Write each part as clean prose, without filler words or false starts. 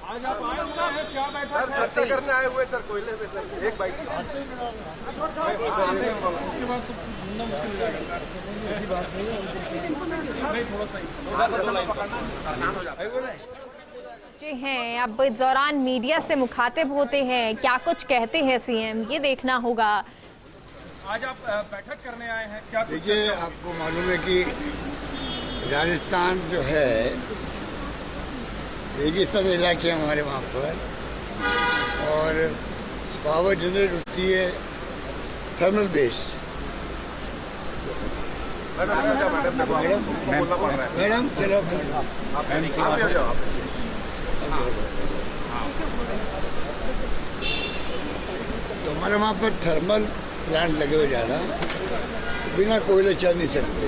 आज आप आए सर, क्या बैठा सर चर्चा करने आए हुए सर कोयले में सर एक बाइक उसके बाद तो ढूंढना मुश्किल हो जाएगा नहीं थोड़ा सा आसान हो जाता है। जी हैं, अब इस दौरान मीडिया से मुखातिब होते हैं, क्या कुछ कहते हैं सीएम, ये देखना होगा। आज आप बैठक करने आए हैं, क्या देखिए आपको मालूम है कि राजस्थान जो है रेगिस्तान इलाके हमारे वहाँ पर, और पावर जनरेट होती है थर्मल बेस। मैडम चलो तो हमारे वहाँ पर थर्मल प्लांट लगे हुए ज़्यादा, बिना कोयले चल नहीं सकते,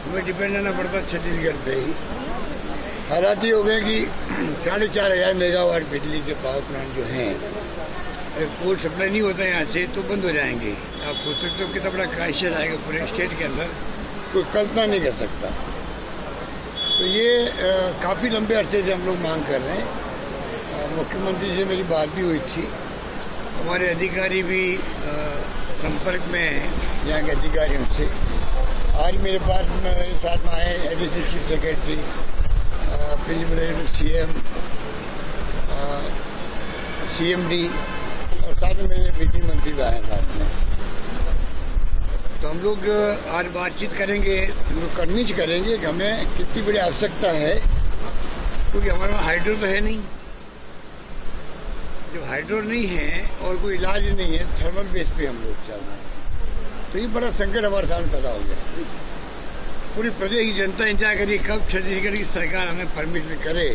हमें डिपेंड रहना पड़ता छत्तीसगढ़ पे ही। हालात ये हो गए कि 4,500 मेगावाट बिजली के पावर प्लांट जो हैं, अगर कोई सप्लाई नहीं होता यहाँ से तो बंद हो जाएंगे। आप सोच सकते हो कितना बड़ा क्राइसिस आएगा पूरे स्टेट के अंदर, कोई कल्पना नहीं कर सकता। तो ये काफ़ी लंबे अरसे से हम लोग मांग कर रहे हैं। मुख्यमंत्री से मेरी बात भी हुई थी, हमारे अधिकारी भी संपर्क में हैं यहाँ के अधिकारियों से। आज मेरे पास मेरे साथ में आए additional chief secretary, principal CM, CMD, और साथ में मेरे बिजली मंत्री भी आए साथ में। तो हम लोग आज बातचीत करेंगे, हम लोग कन्विंस करेंगे कि हमें कितनी बड़ी आवश्यकता है, क्योंकि हमारे वहाँ हाइड्रो तो है नहीं। जब हाइड्रो नहीं है और कोई इलाज नहीं है, थर्मल बेस पे हम लोग चल रहे हैं, तो ये बड़ा संकट हमारे सामने पैदा हो गया। पूरी प्रदेश की जनता इंतजार करिए कब छत्तीसगढ़ की सरकार हमें परमिट करे,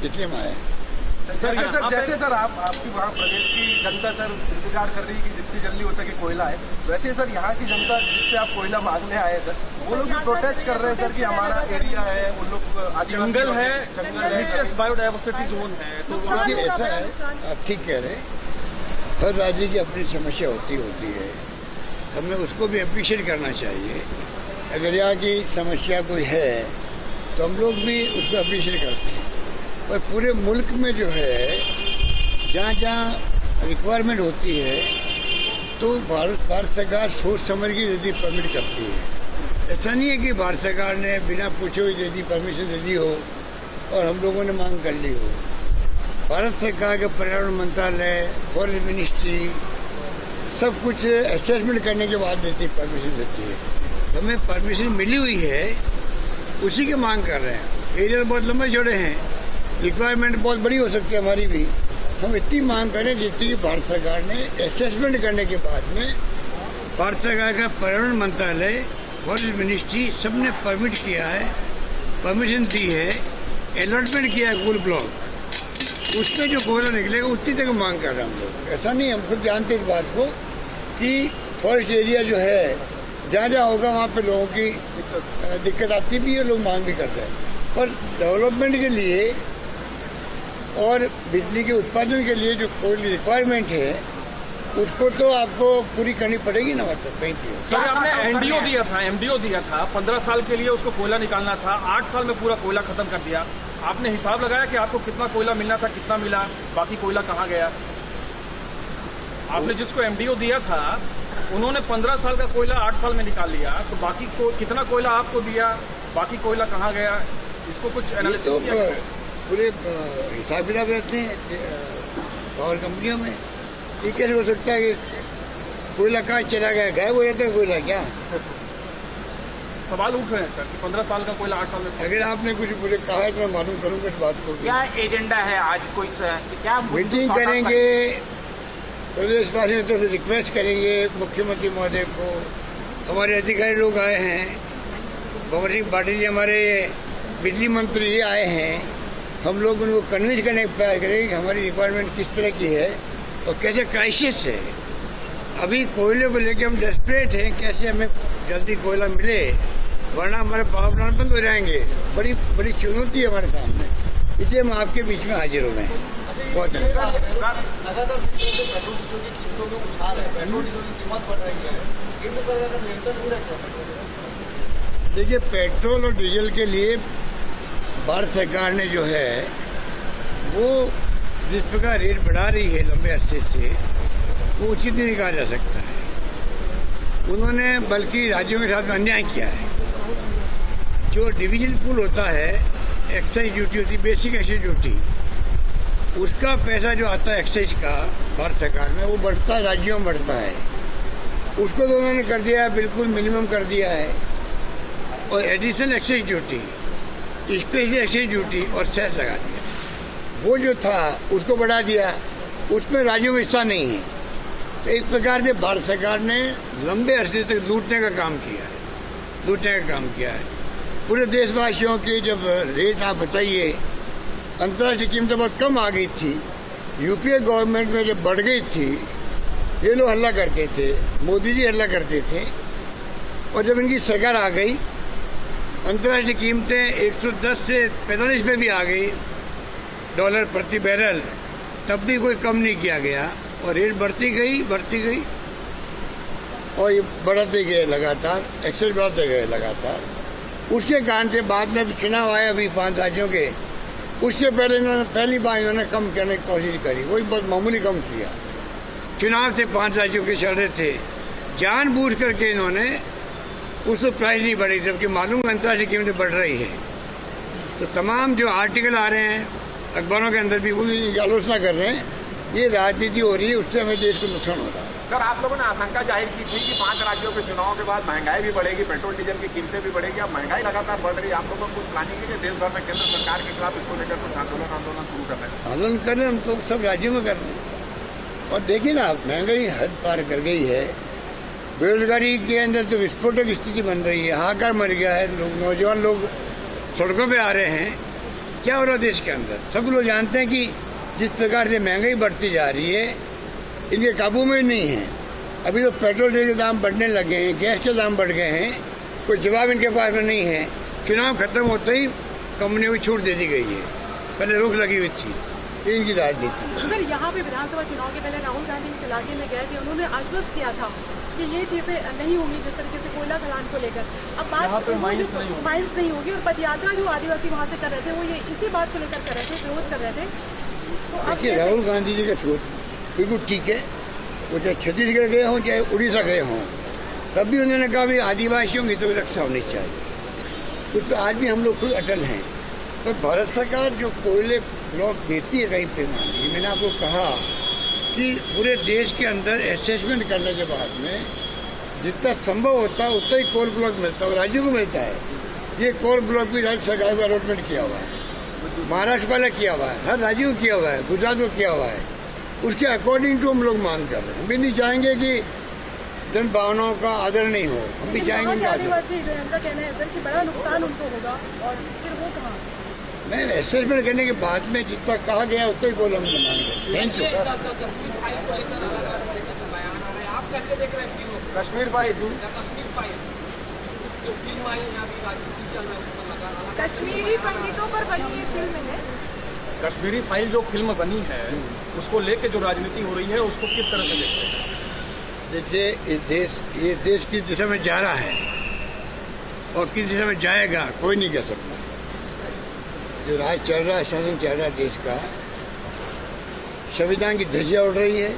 इसलिए हम आए। सर जैसे सर आपकी वहाँ प्रदेश की जनता सर इंतजार कर रही है कि जितनी जल्दी हो सके कोयला है, वैसे सर यहाँ की जनता जिससे आप कोयला मांगने आए सर, वो लोग भी प्रोटेस्ट कर रहे हैं सर कि हमारा एरिया है, उन लोग जंगल है, नीचेस्ट बायोडाइवर्सिटी जोन है, तो ऐसा है, आप ठीक कह रहे हैं। हर राज्य की अपनी समस्या होती है, हमें उसको भी अप्रिशिएट करना चाहिए। अगर यहाँ की समस्या कोई है तो हम लोग भी उसको अप्रिशिएट करते हैं, और पूरे मुल्क में जो है जहाँ जहाँ रिक्वायरमेंट होती है तो भारत सरकार सोच समझ के यदि परमिट करती है। ऐसा नहीं है कि भारत सरकार ने बिना पूछे हुए यदि परमिशन दे दी हो और हम लोगों ने मांग कर ली हो। भारत सरकार के पर्यावरण मंत्रालय, फॉरेस्ट मिनिस्ट्री सब कुछ असेसमेंट करने के बाद देती परमिशन देती है। हमें परमिशन मिली हुई है, उसी की मांग कर रहे हैं। एरिया बहुत लंबे चौड़े हैं, रिक्वायरमेंट बहुत बड़ी हो सकती है हमारी भी, हम इतनी मांग करें जितनी कि भारत सरकार ने असेसमेंट करने के बाद में भारत सरकार का पर्यावरण मंत्रालय, फॉरेस्ट मिनिस्ट्री सब ने परमिट किया है, परमिशन दी है, अलॉटमेंट किया है कुल ब्लॉक, उसमें जो कोयला निकलेगा उतनी तक मांग कर रहे हैं हम लोग। ऐसा नहीं, हम खुद जानते इस बात को कि फॉरेस्ट एरिया जो है जहाँ जहाँ होगा वहाँ पे लोगों की दिक्कत आती भी है, लोग मांग भी करते हैं। पर डेवलपमेंट के लिए और बिजली के उत्पादन के लिए जो कोई रिक्वायरमेंट है उसको तो आपको पूरी करनी पड़ेगी ना, मतलब कहीं भी। सर आपने एमडीओ दिया था 15 साल के लिए, उसको कोयला निकालना था, 8 साल में पूरा कोयला खत्म कर दिया। आपने हिसाब लगाया कि आपको कितना कोयला मिलना था, कितना मिला, बाकी कोयला कहाँ गया? आपने जिसको एमडीओ दिया था उन्होंने 15 साल का कोयला 8 साल में निकाल लिया, तो बाकी कितना कोयला आपको दिया, बाकी कोयला कहाँ गया? इसको कुछ एनालिसिस किया? पूरे हिसाब किताब रहते हैं पावर कंपनियों में। ये कैसे हो सकता है कि कोयला कहाँ चला गया, गायब हो जाता है कोयला क्या? सवाल उठ रहे हैं सर कि 15 साल का कोयला 8 साल में। अगर आपने कुछ मुझे कहा है तो मैं मालूम करूँगा इस बात को। क्या एजेंडा है आज, कोई क्या मीटिंग करेंगे, प्रदेशवासियों से रिक्वेस्ट करेंगे मुख्यमंत्री महोदय को। हमारे अधिकारी लोग आए हैं, भंवर सिंह पाटिल जी हमारे बिजली मंत्री जी आए हैं, हम लोग उनको कन्विंस करने का प्रयास करेंगे कि हमारी रिक्वायरमेंट किस तरह की है और कैसे क्राइसिस है। अभी कोयले को लेकर हम डेस्परेट हैं, कैसे हमें जल्दी कोयला मिले, वरना हमारे पावर प्लांट बंद हो जाएंगे। बड़ी बड़ी चुनौती है हमारे सामने, इसलिए हम आपके बीच में हाजिर हो गए हैं। बहुत लगातार पेट्रोल डीजल की कीमतों में उछाल है, पेट्रोल डीजल की कीमत बढ़ रही है, केंद्र सरकार का नियंत्रण हो रहा है। देखिए, पेट्रोल और डीजल के लिए भारत सरकार ने जो है वो जिस प्रकार रेट बढ़ा रही है लंबे अरसे से, वो उचित नहीं कहा जा सकता है। उन्होंने बल्कि राज्यों के साथ अन्याय किया है। जो डिविजन पूल होता है, एक्साइज ड्यूटी होती है, बेसिक एक्साइज ड्यूटी, उसका पैसा जो आता है एक्साइज का भारत सरकार में, वो बढ़ता है, राज्यों में बढ़ता है। उसको तो उन्होंने कर दिया है, बिल्कुल मिनिमम कर दिया है। और additional excise duty, special excise duty और सेस लगा दिया। वो जो था उसको बढ़ा दिया, उसमें राज्यों का हिस्सा नहीं है। तो एक प्रकार से भारत सरकार ने लंबे अरसे तक लूटने का काम किया है। पूरे देशवासियों के जब रेट आप बताइए, अंतर्राष्ट्रीय कीमतें बहुत कम आ गई थी, यूपीए गवर्नमेंट में जब बढ़ गई थी, ये लोग हल्ला करते थे, मोदी जी हल्ला करते थे। और जब इनकी सरकार आ गई, अंतर्राष्ट्रीय कीमतें 110 से 45 में भी आ गई डॉलर प्रति बैरल, तब भी कोई कम नहीं किया गया और रेट बढ़ती गई और ये बढ़ते गए लगातार, एक्सेस बढ़ते गए लगातार। उसके कारण से बाद में चुनाव आए अभी 5 राज्यों के, उससे पहले पहली बार इन्होंने कम करने की कोशिश करी, वही बहुत मामूली कम किया। चुनाव से 5 राज्यों के चल रहे थे, जानबूझ करके इन्होंने उससे प्राइस नहीं बढ़ी, जबकि मालूम अंतर्राष्ट्रीय कीमतें बढ़ रही है। तो तमाम जो आर्टिकल आ रहे हैं अखबारों के अंदर भी वही आलोचना कर रहे हैं, ये राजनीति हो रही है, उससे हमें देश को नुकसान हो रहा है। सर, आप लोगों ने आशंका जाहिर की थी कि 5 राज्यों के चुनाव के बाद महंगाई भी बढ़ेगी, पेट्रोल डीजल की कीमतें भी बढ़ेगी। अब महंगाई लगातार बढ़ रही है, आप लोगों को कुछ प्लानिंग है कि देश भर में केंद्र सरकार के खिलाफ इसको लेकर कुछ आंदोलन शुरू कर रहे हैं? आंदोलन कर रहे हैं हम तो, सब राज्यों में कर रहे हैं। और देखिए ना, महंगाई हद पार कर गई है। बेरोजगारी के अंदर तो विस्फोटक स्थिति बन रही है, हाहाकार मर गया है, नौजवान लोग सड़कों पे आ रहे हैं। क्या हो रहा है देश के अंदर? सब लोग जानते हैं कि जिस प्रकार से महंगाई बढ़ती जा रही है, इनके काबू में नहीं है। अभी तो पेट्रोल डीजल के दाम बढ़ने लगे हैं, गैस के दाम बढ़ गए हैं, कोई जवाब इनके पास में नहीं है। चुनाव खत्म होते ही कंपनियों को छूट दे दी गई है, पहले रोक लगी हुई थी। इनकी राजनीति। सर, यहाँ पे विधानसभा चुनाव के पहले राहुल गांधी इस इलाके में गए थे, उन्होंने आश्वस्त किया था कि ये चीजें नहीं होंगी, जिस तरीके से कोयला खदान को लेकर। अब बात माइंस नहीं होगी, और पदयात्रा जो आदिवासी वहाँ से कर रहे थे, वो ये इसी बात को लेकर कर रहे थे, विरोध कर रहे थे। तो देखिए, राहुल गांधी जी का सोच बिल्कुल ठीक है। वो चाहे छत्तीसगढ़ गए हों, चाहे उड़ीसा गए हों, तब भी उन्होंने कहा भी आदिवासियों की तो रक्षा होनी चाहिए। उस पर आज भी हम लोग खुद अटल हैं। तो भारत सरकार जो कोयले ब्लॉक देती है कहीं पे, मैंने आपको कहा कि पूरे देश के अंदर असेसमेंट करने के बाद में जितना संभव होता है उतना ही कोल ब्लॉक मिलता है, और राज्यों को मिलता है। ये कोल ब्लॉक भी राज्य सरकार को अलॉटमेंट किया हुआ है, महाराष्ट्र वाला किया हुआ है, हर राज्यों को किया हुआ है, गुजरात को किया हुआ है। उसके अकॉर्डिंग टू हम लोग मांग कर रहे हैं। हम भी नहीं चाहेंगे कि जन भावनाओं का आदर नहीं हो, हम भी चाहेंगे उनका आदर। उनका कहना है सर कि बड़ा नुकसान उनको होगा, और फिर वो कहाँ? नहीं, असेसमेंट करने के बाद में जितना कहा गया उतना ही कोल हम मांगे। Thank you. कश्मीर फाइल जो फिल्म आई है, अभी राजनीति चल रहा है, उसमें लगा कश्मीरी पंडितों पर बनी ये फिल्म है। कश्मीरी फाइल जो फिल्म बनी है, उसको लेके जो राजनीति हो रही है, उसको किस तरह से देखते हैं? देखिए, ये देश किस दिशा में जा रहा है और किस दिशा में जाएगा कोई नहीं कह सकता। जो राज चल रहा है, शासन चल रहा है देश का, संविधान की धज्जियां उड़ रही है,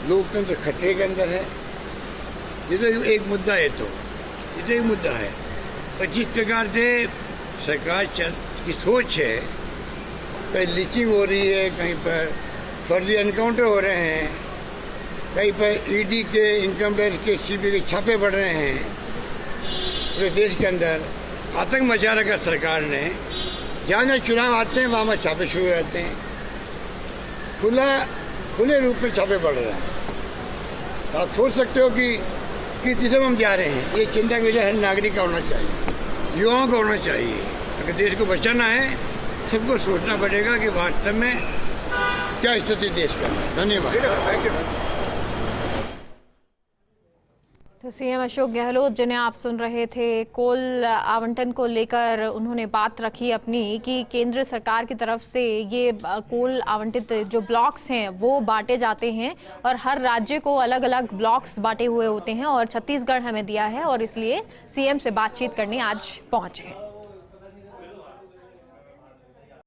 लोकतंत्र खतरे के अंदर है। ये तो एक मुद्दा है, ये तो एक मुद्दा है। और जिस प्रकार से सरकार की सोच है, कहीं लीचिंग हो रही है, कहीं पर फर्जी एनकाउंटर हो रहे हैं, कहीं पर ईडी के, इनकम टैक्स के, सीबीआई के छापे बढ़ रहे हैं। पूरे देश के अंदर आतंक मचा रखा सरकार ने। जहाँ जहाँ चुनाव आते हैं वहाँ छापे शुरू हो जाते हैं, खुले रूप में छापे बढ़ रहे हैं। तो आप सोच सकते हो कि किस दिशा में हम जा रहे हैं। ये चिंता का विषय हर नागरिक का होना चाहिए, युवाओं का होना चाहिए। अगर देश को बचाना है, सबको सोचना पड़ेगा कि वास्तव में क्या स्थिति देश का है। धन्यवाद। Thank you. तो सीएम अशोक गहलोत, जिन्हें आप सुन रहे थे, कोल आवंटन को लेकर उन्होंने बात रखी अपनी कि केंद्र सरकार की तरफ से ये कोल आवंटित जो ब्लॉक्स हैं वो बांटे जाते हैं, और हर राज्य को अलग अलग ब्लॉक्स बांटे हुए होते हैं, और छत्तीसगढ़ हमें दिया है, और इसलिए सीएम से बातचीत करने आज पहुंचे हैं।